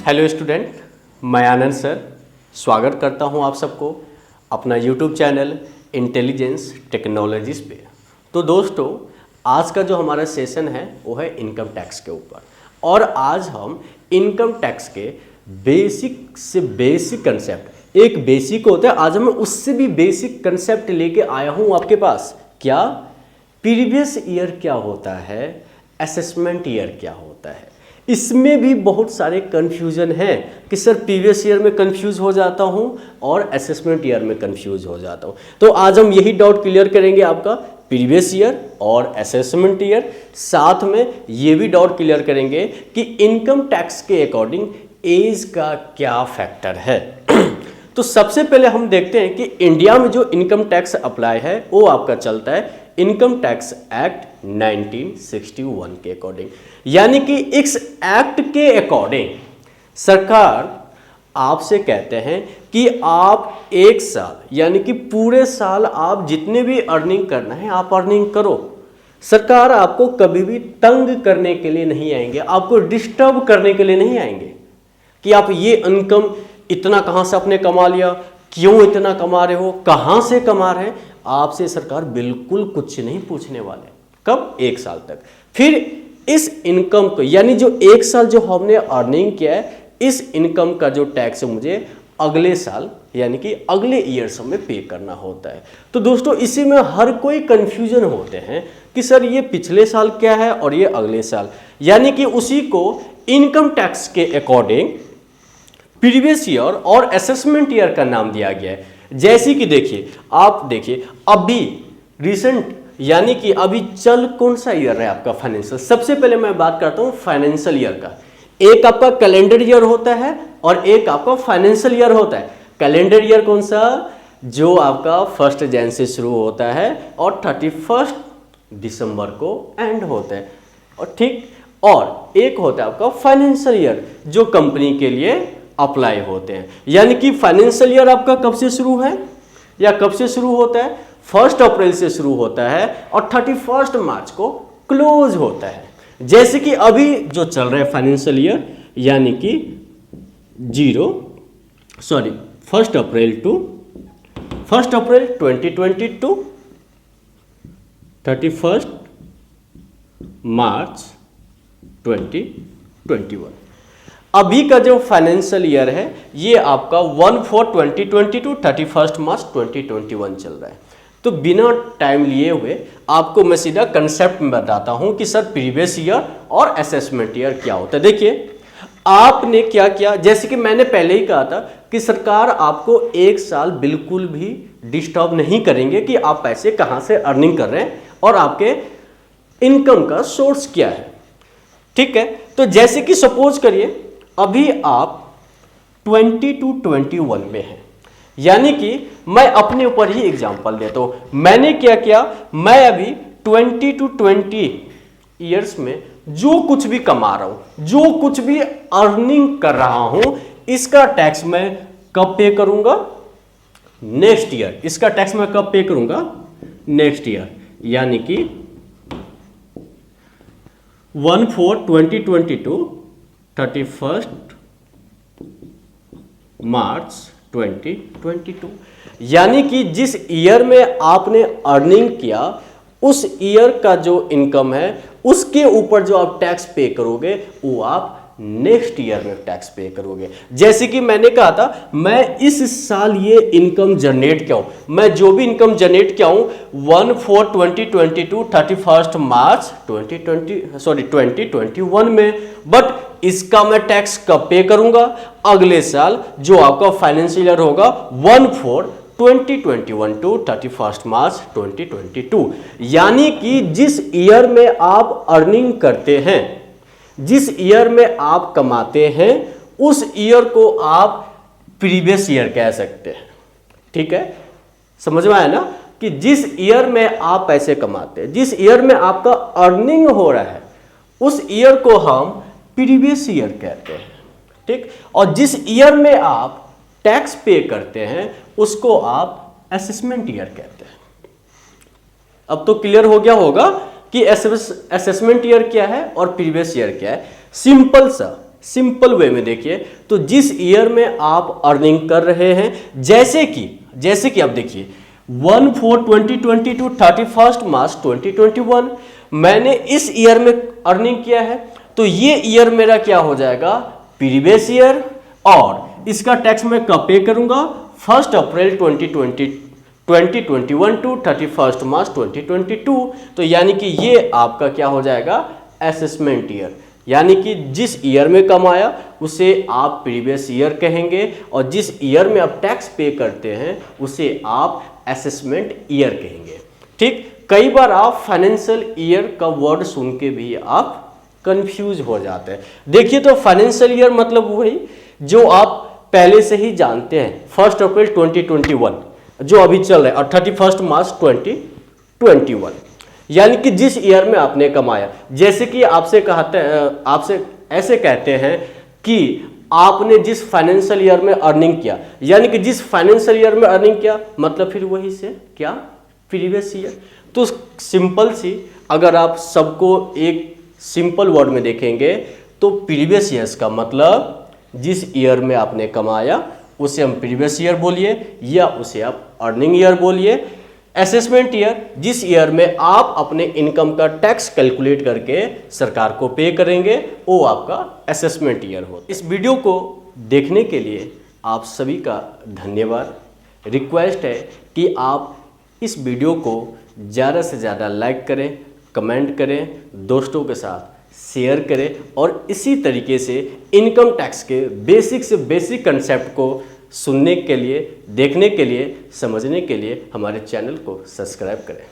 Hello student, मैं आनंद sir स्वागत करता हूं आप सबको अपना यूट्यूब चैनल इंटेलिजेंस टेक्नोलॉजीज़ पे। तो दोस्तों, आज का जो हमारा सेशन है वो है इनकम टैक्स के ऊपर, और आज हम इनकम टैक्स के बेसिक से बेसिक कंसेप्ट, एक बेसिक होता है, आज मैं उससे भी बेसिक कंसेप्ट लेके आया हूं आपके पास। क्या? प्रीवियस ईयर क्या होता है, असेसमेंट ईयर क्या होता है। इसमें भी बहुत सारे कन्फ्यूजन हैं कि सर प्रीवियस ईयर में कंफ्यूज हो जाता हूं और असेसमेंट ईयर में कंफ्यूज हो जाता हूं। तो आज हम यही डाउट क्लियर करेंगे, आपका प्रीवियस ईयर और असेसमेंट ईयर। साथ में ये भी डाउट क्लियर करेंगे कि इनकम टैक्स के अकॉर्डिंग एज का क्या फैक्टर है। तो सबसे पहले हम देखते हैं कि इंडिया में जो इनकम टैक्स अप्लाई है वो आपका चलता है इनकम टैक्स एक्ट 1961 के अकॉर्डिंग। यानी कि इस एक्ट के अकॉर्डिंग सरकार आपसे कहते हैं कि आप एक साल यानी कि पूरे साल आप जितने भी अर्निंग करना है आप अर्निंग करो। सरकार आपको कभी भी तंग करने के लिए नहीं आएंगे, आपको डिस्टर्ब करने के लिए नहीं आएंगे कि आप ये इनकम इतना कहाँ से आपने कमा लिया, क्यों इतना कमा रहे हो, कहाँ से कमा रहे हैं। आपसे सरकार बिल्कुल कुछ नहीं पूछने वाले। कब? एक साल तक। फिर इस इनकम को, यानी जो एक साल जो हमने अर्निंग किया है, इस इनकम का जो टैक्स मुझे अगले साल यानी कि अगले ईयर्स में पे करना होता है। तो दोस्तों, इसी में हर कोई कंफ्यूजन होते हैं कि सर ये पिछले साल क्या है और ये अगले साल, यानी कि उसी को इनकम टैक्स के अकॉर्डिंग प्रीवियस ईयर और असेसमेंट ईयर का नाम दिया गया है। जैसे कि देखिए, आप देखिए अभी रिसेंट यानी कि अभी चल कौन सा ईयर है आपका फाइनेंशियल। सबसे पहले मैं बात करता हूं फाइनेंशियल ईयर का। एक आपका कैलेंडर ईयर होता है और एक आपका फाइनेंशियल ईयर होता है। कैलेंडर ईयर कौन सा? जो आपका 1 जनवरी से शुरू होता है और 31 दिसंबर को एंड होता है, और ठीक। और एक होता है आपका फाइनेंशियल ईयर जो कंपनी के लिए अप्लाई होते हैं। यानी कि फाइनेंशियल ईयर आपका कब से शुरू है या कब से शुरू होता है? 1 अप्रैल से शुरू होता है और 31 मार्च को क्लोज होता है। जैसे कि अभी जो चल रहा है फाइनेंशियल ईयर, यानी कि 1 अप्रैल टू 1 अप्रैल 2022 31 मार्च 2021। अभी का जो फाइनेंशियल ईयर है ये आपका 1/4/2022 31 मार्च 2021 चल रहा है। तो बिना टाइम लिए हुए आपको मैं सीधा कंसेप्ट में बताता हूं कि सर प्रीवियस ईयर और असेसमेंट ईयर क्या होता है। देखिए, आपने क्या किया, जैसे कि मैंने पहले ही कहा था कि सरकार आपको एक साल बिल्कुल भी डिस्टर्ब नहीं करेंगे कि आप पैसे कहां से अर्निंग कर रहे हैं और आपके इनकम का सोर्स क्या है। ठीक है, तो जैसे कि सपोज करिए अभी आप 20 to 21 में हैं, यानी कि मैं अपने ऊपर ही एग्जांपल देता हूं। मैंने क्या किया, मैं अभी 20 to 20 ईयर्स में जो कुछ भी कमा रहा हूं, जो कुछ भी अर्निंग कर रहा हूं, इसका टैक्स मैं कब पे करूंगा? Next year. इसका टैक्स मैं कब पे करूंगा? नेक्स्ट ईयर, यानी कि 1/4/2022 31 मार्च 2022। यानी कि जिस ईयर में आपने अर्निंग किया उस ईयर का जो इनकम है उसके ऊपर जो आप टैक्स पे करोगे वो आप नेक्स्ट ईयर में टैक्स पे करोगे। जैसे कि मैंने कहा था मैं इस साल ये इनकम जनरेट किया हूं, मैं जो भी इनकम जनरेट किया हूं 1/4/2022 31 मार्च 2021 में, बट इसका मैं टैक्स कब पे करूंगा? अगले साल जो आपका फाइनेंशियल ईयर होगा 1/4/2021 टू 31 मार्च 2022। यानी कि जिस ईयर में आप अर्निंग करते हैं, जिस ईयर में आप कमाते हैं, उस ईयर को आप प्रीवियस ईयर कह सकते हैं। ठीक है, समझ में आया ना कि जिस ईयर में आप पैसे कमाते हैं, जिस ईयर में आपका अर्निंग हो रहा है, उस ईयर को हम प्रीवियस ईयर कहते हैं। ठीक, और जिस ईयर में आप टैक्स पे करते हैं उसको आप असेसमेंट ईयर कहते हैं। अब तो क्लियर हो गया होगा कि असेसमेंट ईयर क्या है और प्रीवियस ईयर क्या है। सिंपल सा सिंपल वे में देखिए, तो जिस ईयर में आप अर्निंग कर रहे हैं, जैसे कि आप देखिए 1/4/2020 टू 31 मार्च 2021 मैंने इस ईयर में अर्निंग किया है, तो ये ईयर मेरा क्या हो जाएगा, प्रीवियस ईयर, और इसका टैक्स मैं कब पे करूंगा, 1 अप्रैल 2021 टू 31 मार्च 2022। तो यानी कि ये आपका क्या हो जाएगा, असेसमेंट ईयर, यानी कि जिस ईयर में कमाया उसे आप प्रीवियस ईयर कहेंगे, और जिस ईयर में आप टैक्स पे करते हैं उसे आप असेसमेंट ईयर कहेंगे। ठीक, कई बार आप फाइनेंशियल ईयर का वर्ड सुन के भी आप कंफ्यूज हो जाते हैं। देखिए, तो फाइनेंशियल ईयर मतलब वही जो आप पहले से ही जानते हैं, 1 अप्रैल 2021 जो अभी चल रहा है और 31 मार्च 2021, यानी कि जिस ईयर में आपने कमाया। जैसे कि आपसे ऐसे कहते हैं कि आपने जिस फाइनेंशियल ईयर में अर्निंग किया, यानी कि जिस फाइनेंशियल ईयर में अर्निंग किया मतलब फिर वही से क्या, प्रीवियस ईयर। तो सिंपल सी, अगर आप सबको एक सिंपल वर्ड में देखेंगे तो प्रीवियस ईयर्स का मतलब जिस ईयर में आपने कमाया उसे हम प्रीवियस ईयर बोलिए, या उसे आप अर्निंग ईयर बोलिए। असेसमेंट ईयर, जिस ईयर में आप अपने इनकम का टैक्स कैलकुलेट करके सरकार को पे करेंगे, वो आपका असेसमेंट ईयर होता है। इस वीडियो को देखने के लिए आप सभी का धन्यवाद। रिक्वेस्ट है कि आप इस वीडियो को ज़्यादा से ज़्यादा लाइक करें, कमेंट करें, दोस्तों के साथ शेयर करें, और इसी तरीके से इनकम टैक्स के बेसिक से बेसिक कंसेप्ट को सुनने के लिए, देखने के लिए, समझने के लिए हमारे चैनल को सब्सक्राइब करें।